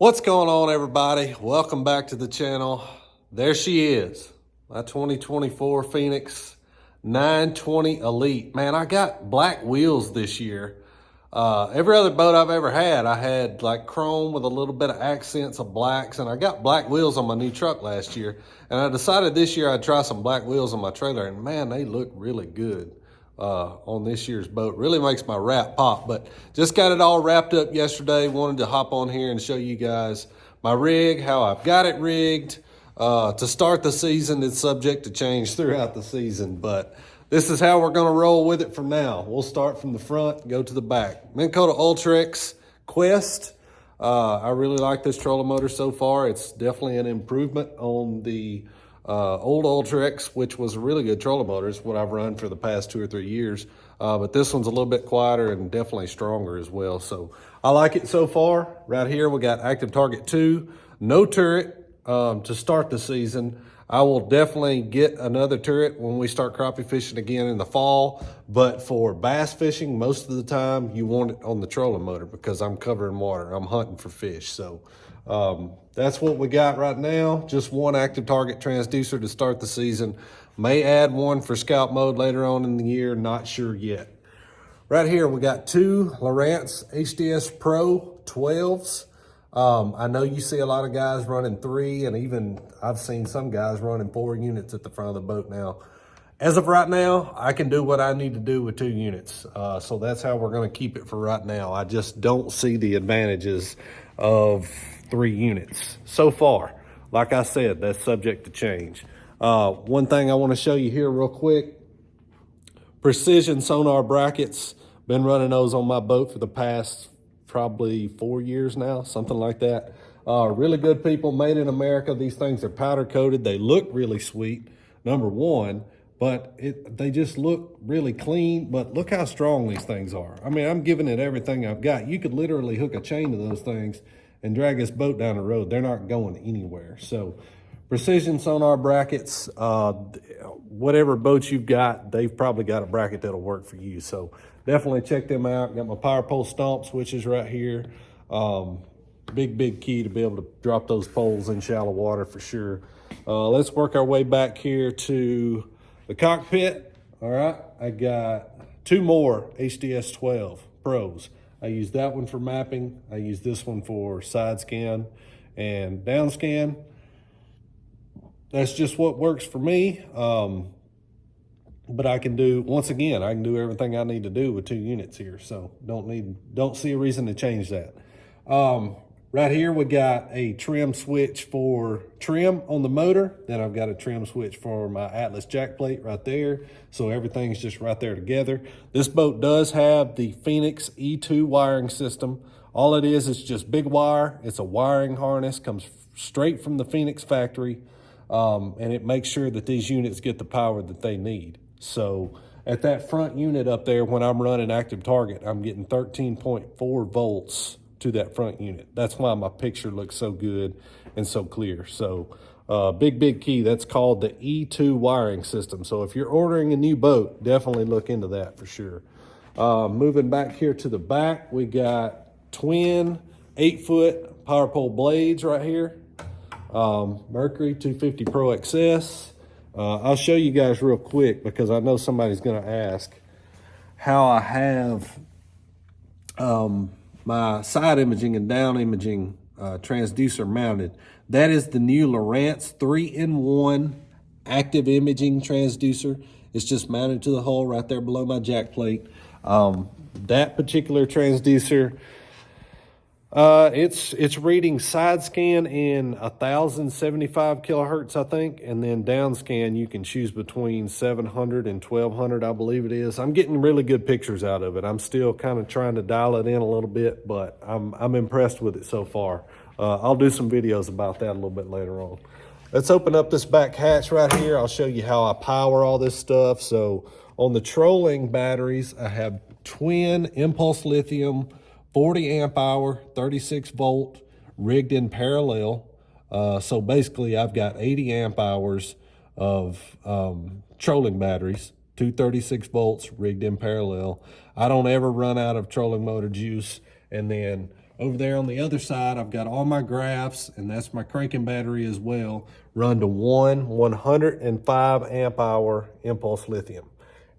What's going on, everybody? Welcome back to the channel. There she is, my 2024 Phoenix 920 Elite. Man, I got black wheels this year. Every other boat I've ever had, I had like chrome with a little bit of accents of blacks, and I got black wheels on my new truck last year. And I decided this year I'd try some black wheels on my trailer, and man, they look really good. On this year's boat. Really makes my wrap pop, but just got it all wrapped up yesterday. Wanted to hop on here and show you guys my rig, how I've got it rigged. To start the season, it's subject to change throughout the season, but this is how we're gonna roll with it from now. We'll start from the front, go to the back. Minn Kota Ultrex Quest. I really like this trolling motor so far. It's definitely an improvement on the old Ultrex, which was a really good trolling motor. It's what I've run for the past 2 or 3 years. But this one's a little bit quieter and definitely stronger as well. So I like it so far. Right here, we got Active Target 2, no turret to start the season. I will definitely get another turret when we start crappie fishing again in the fall. But for bass fishing, most of the time you want it on the trolling motor because I'm covering water. I'm hunting for fish. So that's what we got right now. Just one active target transducer to start the season. May add one for scout mode later on in the year. Not sure yet. Right here, we got 2 Lowrance HDS Pro 12s. I know you see a lot of guys running 3, and even I've seen some guys running 4 units at the front of the boat now. As of right now, I can do what I need to do with 2 units. So that's how we're going to keep it for right now. I just don't see the advantages of 3 units so far. Like I said, that's subject to change. One thing I want to show you here real quick, precision sonar brackets. Been running those on my boat for the past probably 4 years now, something like that. Really good people, made in America. These things are powder coated. They look really sweet, number one, but they just look really clean. But look how strong these things are. I mean, I'm giving it everything I've got. You could literally hook a chain to those things and drag this boat down the road. They're not going anywhere. So precision sonar brackets, whatever boats you've got, they've probably got a bracket that'll work for you. So definitely check them out. Got my power pole stomp switches right here. Big key to be able to drop those poles in shallow water for sure. Let's work our way back here to the cockpit. All right, I got 2 more HDS 12 Pros. I use that one for mapping. I use this one for side scan and down scan. That's just what works for me. But I can do, once again, I can do everything I need to do with 2 units here. So don't see a reason to change that. Right here, we got a trim switch for trim on the motor. Then I've got a trim switch for my Atlas jack plate right there. So everything's just right there together. This boat does have the Phoenix E2 wiring system. All it is just big wire. It's a wiring harness, comes straight from the Phoenix factory. And it makes sure that these units get the power that they need. So at that front unit up there, when I'm running active target, I'm getting 13.4 volts to that front unit. That's why my picture looks so good and so clear. So big key, that's called the E2 wiring system. So if you're ordering a new boat, definitely look into that for sure. Moving back here to the back, we got twin 8-foot power pole blades right here. Mercury 250 Pro XS. I'll show you guys real quick because I know somebody's going to ask how I have my side imaging and down imaging transducer mounted. That is the new Lowrance 3-in-1 active imaging transducer. It's just mounted to the hull right there below my jack plate. That particular transducer, it's reading side scan in 1075 kilohertz, I think, and then down scan you can choose between 700 and 1200, I believe it is. I'm getting really good pictures out of it. I'm still kind of trying to dial it in a little bit, but I'm impressed with it so far. I'll do some videos about that a little bit later on. Let's open up this back hatch right here. I'll show you how I power all this stuff. So on the trolling batteries, I have twin impulse lithium 40 amp hour, 36 volt, rigged in parallel. So basically I've got 80 amp hours of trolling batteries, 236 volts rigged in parallel. I don't ever run out of trolling motor juice. And then Over there on the other side, I've got all my graphs, and that's my cranking battery as well, run to one 105 amp hour impulse lithium.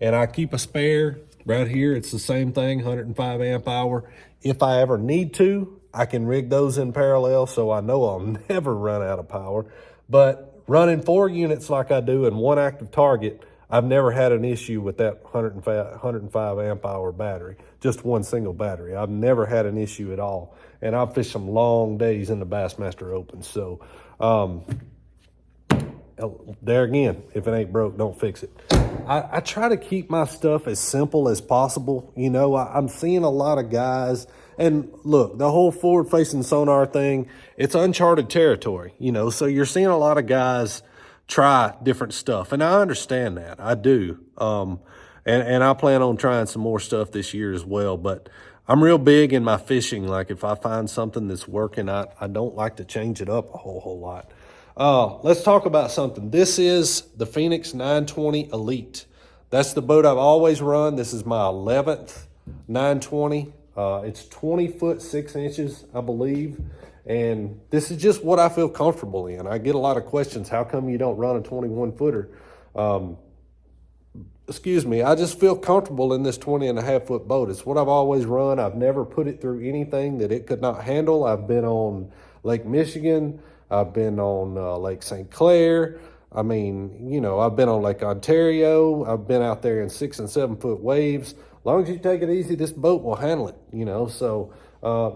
And I keep a spare right here. It's the same thing, 105 amp hour. If I ever need to, I can rig those in parallel, so I know I'll never run out of power. But running 4 units like I do and one active target, I've never had an issue with that 105 amp hour battery, just one single battery. I've never had an issue at all. And I've fished some long days in the Bassmaster Open. So there again, if it ain't broke, don't fix it. I try to keep my stuff as simple as possible. You know, I'm seeing a lot of guys, and look, the whole forward-facing sonar thing, it's uncharted territory, you know, so you're seeing a lot of guys try different stuff, and I understand that. I do. And I plan on trying some more stuff this year as well, but I'm real big in my fishing. Like if I find something that's working, I don't like to change it up a whole lot. Let's talk about something. This is the Phoenix 920 Elite. That's the boat I've always run. This is my 11th 920. It's 20 foot 6 inches, I believe. And this is just what I feel comfortable in. I get a lot of questions. How come you don't run a 21 footer? Excuse me. I just feel comfortable in this 20.5 foot boat. It's what I've always run. I've never put it through anything that it could not handle. I've been on Lake Michigan. I've been on Lake St. Clair. I mean, you know, I've been on Lake Ontario. I've been out there in 6 and 7 foot waves. As long as you take it easy, this boat will handle it, you know. So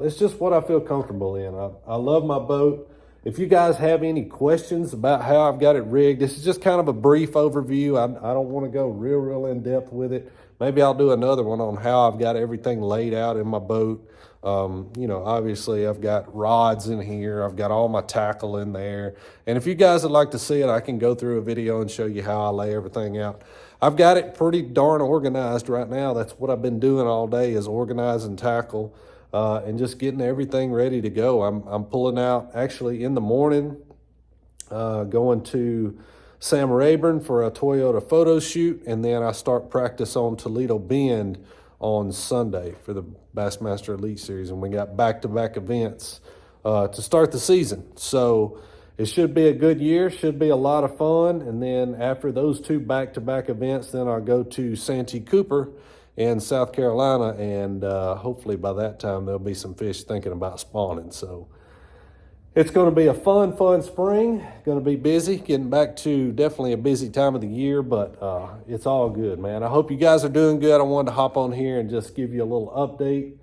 it's just what I feel comfortable in. I love my boat. If you guys have any questions about how I've got it rigged, this is just kind of a brief overview. I don't want to go real in depth with it. Maybe I'll do another one on how I've got everything laid out in my boat. You know, obviously I've got rods in here. I've got all my tackle in there. And if you guys would like to see it, I can go through a video and show you how I lay everything out. I've got it pretty darn organized right now. That's what I've been doing all day, is organizing tackle and just getting everything ready to go. I'm pulling out actually in the morning, going to Sam Rayburn for a Toyota photo shoot, and then I start practice on Toledo Bend on Sunday for the Bassmaster Elite Series, and we got back-to-back events to start the season. So it should be a good year, should be a lot of fun, and then after those 2 back-to-back events, then I'll go to Santee Cooper in South Carolina, and hopefully by that time there'll be some fish thinking about spawning. So it's going to be a fun spring. Going to be busy, getting back to definitely a busy time of the year, but it's all good, man. I hope you guys are doing good. I wanted to hop on here and just give you a little update.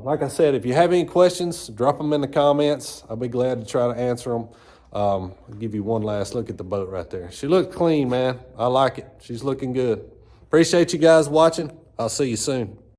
Like I said, if you have any questions, drop them in the comments. I'll be glad to try to answer them. I'll give you one last look at the boat right there. She looked clean, man. I like it. She's looking good. Appreciate you guys watching. I'll see you soon.